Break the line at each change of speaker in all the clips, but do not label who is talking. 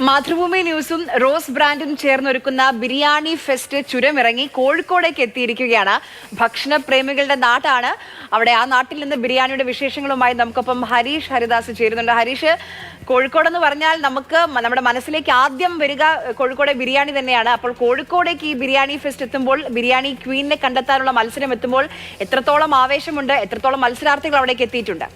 മാതൃഭൂമി ന്യൂസും rose ബ്രാൻഡും ചേർന്നൊരുക്കുന്ന biryani fest ചുരമിറങ്ങി കോഴിക്കോടേക്ക് എത്തിയിരിക്കുകയാണ്. ഭക്ഷണപ്രേമികളുടെ നാട്ടാണ്. അവിടെ ആ നാട്ടിൽ നിന്ന് ബിരിയാണിയുടെ വിശേഷങ്ങളുമായി നമുക്കൊപ്പം ഹരീഷ് ഹരിദാസ് ചേരുന്നുണ്ട്. ഹരീഷ്, കോഴിക്കോടെന്ന് പറഞ്ഞാൽ നമ്മുടെ മനസ്സിലേക്ക് ആദ്യം വരിക കോഴിക്കോടെ ബിരിയാണി തന്നെയാണ്. അപ്പോൾ കോഴിക്കോടേക്ക് ഈ ബിരിയാണി ഫെസ്റ്റ് എത്തുമ്പോൾ, ബിരിയാണി ക്വീനിനെ കണ്ടെത്താനുള്ള മത്സരം എത്തുമ്പോൾ എത്രത്തോളം ആവേശമുണ്ട്, എത്രത്തോളം മത്സരാർത്ഥികൾ അവിടേക്ക് എത്തിയിട്ടുണ്ട്?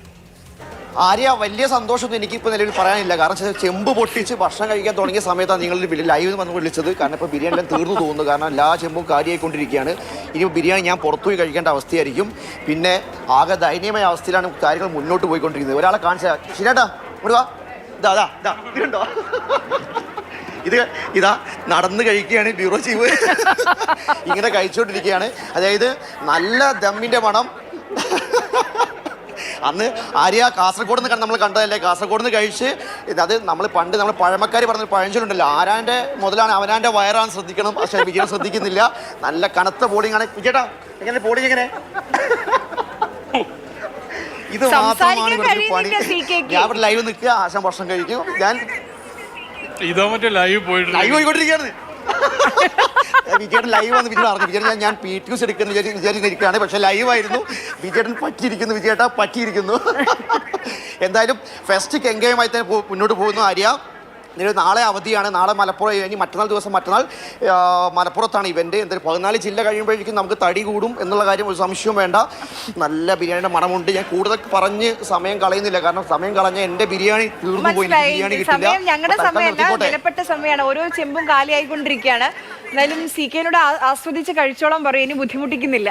ആര്യ, വലിയ സന്തോഷമൊന്നും എനിക്കിപ്പോൾ നിലവിൽ പറയാനില്ല. കാരണം ചെമ്പ് പൊട്ടിച്ച് ഭക്ഷണം കഴിക്കാൻ തുടങ്ങിയ സമയത്താണ് നിങ്ങൾ ലൈവ് വന്ന് വിളിച്ചത്. കാരണം ഇപ്പോൾ ബിരിയാണി എല്ലാം തീർന്നു തോന്നുന്നു. കാരണം എല്ലാ ചെമ്പും കാര്യമായിക്കൊണ്ടിരിക്കുകയാണ്. ഇനി ബിരിയാണി ഞാൻ പുറത്തുപോയി കഴിക്കേണ്ട അവസ്ഥയായിരിക്കും. പിന്നെ ആകെ ദയനീയമായ അവസ്ഥയിലാണ് കാര്യങ്ങൾ മുന്നോട്ട് പോയിക്കൊണ്ടിരിക്കുന്നത്. ഒരാളെ കാണിച്ചാൽ ശരിയാട്ടാ, ഇവിടുവാ, ഇതുണ്ടോ? ഇതാ നടന്ന് കഴിക്കുകയാണ് ബ്യൂറോ ചീഫ്. ഇങ്ങനെ കഴിച്ചുകൊണ്ടിരിക്കുകയാണ്. അതായത് നല്ല ദമ്മിൻ്റെ മണം. അന്ന് ആര്യ കാസർഗോഡ് നിന്ന് നമ്മൾ കണ്ടതല്ലേ, കാസർഗോഡ് നിന്ന് കഴിച്ച് അത് നമ്മൾ പഴമക്കാർ പറഞ്ഞ പഴഞ്ചൊല്ലുണ്ടല്ലോ, ആരാൻ്റെ മുതലാണ് അവനാൻ്റെ വയറാണ് ശ്രദ്ധിക്കണം. പക്ഷേ വിജയൻ ശ്രദ്ധിക്കുന്നില്ല. നല്ല കനത്ത ബോളിംഗ് ആണ്. വിജയേട്ടാ, എങ്ങനെ ബോളിംഗ് എങ്ങനെ? ഇത് മാത്രമാണ് പണി. ഞാൻ ഇവിടെ ലൈവ് നിൽക്കുക, ആശം ഭക്ഷണം കഴിക്കും. ഞാൻ
ലൈവ്
പോയിക്കൊണ്ടിരിക്കുകയാണ്. വിജയേട്ടൻ ലൈവ് വന്ന് വിജയൻ അറിഞ്ഞു. വിജയൻ ഞാൻ PTUs എടുക്കുന്ന വിചാരിച്ചിരിക്കുകയാണ്. പക്ഷെ ലൈവായിരുന്നു. വിജയേട്ടൻ പറ്റിയിരിക്കുന്നു. വിജയേട്ടാ പറ്റിയിരിക്കുന്നു. എന്തായാലും ഫെസ്റ്റ് കെങ്കേയുമായി തന്നെ മുന്നോട്ട് പോകുന്നു. ആര്യ, നാളെ അവധിയാണ്. നാളെ മലപ്പുറം കഴിഞ്ഞ് മറ്റന്നാൾ മലപ്പുറത്താണ് ഇവന്റ്. എന്തായാലും 14 ജില്ല കഴിയുമ്പോഴേക്കും നമുക്ക് തടി കൂടും എന്നുള്ള കാര്യം ഒരു സംശയവും വേണ്ട. നല്ല ബിരിയാണിയുടെ മണമുണ്ട്. ഞാൻ കൂടുതൽ പറഞ്ഞ് സമയം കളയുന്നില്ല. കാരണം സമയം കളഞ്ഞ എന്റെ ബിരിയാണി തീർന്നു പോയി. ബിരിയാണി കിട്ടില്ല.
ഞങ്ങളുടെ സമയമല്ല, വിലപ്പെട്ട സമയമാണ്. ഓരോ ചെമ്പും കാലിയായിക്കൊണ്ടിരിക്കുകയാണ്. എന്നാലും CK നോട് ആസ്വദിച്ച് കഴിച്ചോളം പറയും, ഇനി ബുദ്ധിമുട്ടിക്കുന്നില്ല.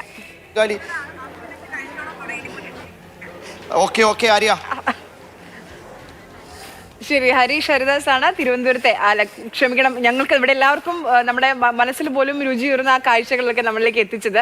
ഓക്കെ ആര്യ.
ശരി, ഹരീഷ് ഹരിദാസ് ആണ് തിരുവനന്തപുരത്തെ. ക്ഷമിക്കണം, ഞങ്ങൾക്ക് ഇവിടെ എല്ലാവർക്കും നമ്മുടെ മനസ്സിൽ പോലും രുചിയൂറുന്ന ആ കാഴ്ചകളിലൊക്കെ നമ്മളിലേക്ക് എത്തിച്ചത്.